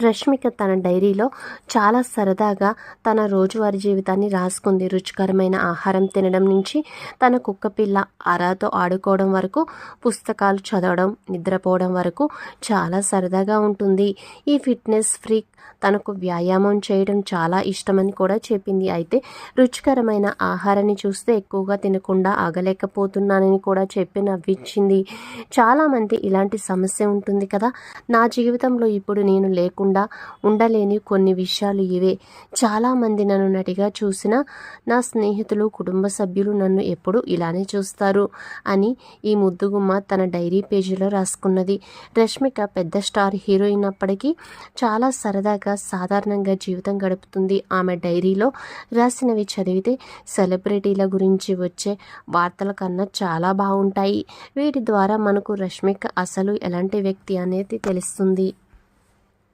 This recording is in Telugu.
రష్మిక తన డైరీలో చాలా సరదాగా తన రోజువారీ జీవితాన్ని రాసుకుంది. రుచికరమైన ఆహారం తినడం నుంచి తన కుక్కపిల్ల అరాతో ఆడుకోవడం వరకు, పుస్తకాలు చదవడం, నిద్రపోవడం వరకు చాలా సరదాగా ఉంటుంది. ఈ ఫిట్నెస్ ఫ్రీక్ తనకు వ్యాయామం చేయడం చాలా ఇష్టమని కూడా చెప్పింది. అయితే రుచికరమైన ఆహారాన్ని చూస్తే ఎక్కువగా తినకుండా ఆగలేకపోతున్నానని కూడా చెప్పి నవ్వించింది. చాలామంది ఇలాంటి సమస్య ఉంటుంది కదా. నా జీవితంలో ఇప్పుడు నేను లేకుండా ఉండలేని కొన్ని విషయాలు ఇవే. చాలామంది నన్ను నటిగా చూసినా నా స్నేహితులు, కుటుంబ సభ్యులు నన్ను ఎప్పుడూ ఇలానే చూస్తారు అని ఈ ముద్దుగుమ్మ తన డైరీ పేజీలో రాసుకున్నది. రష్మిక పెద్ద స్టార్ హీరోయిన్ అప్పటికీ చాలా సరదాగా సాధారణంగా జీవితం గడుపుతుంది. ఆమె డైరీలో రాసినవి చదివితే సెలబ్రిటీల గురించి వచ్చే వార్తల కన్నా చాలా బాగుంటాయి. వీటి ద్వారా మనకు రష్మిక అసలు ఎలాంటి వ్యక్తి అనేది తెలుస్తుంది.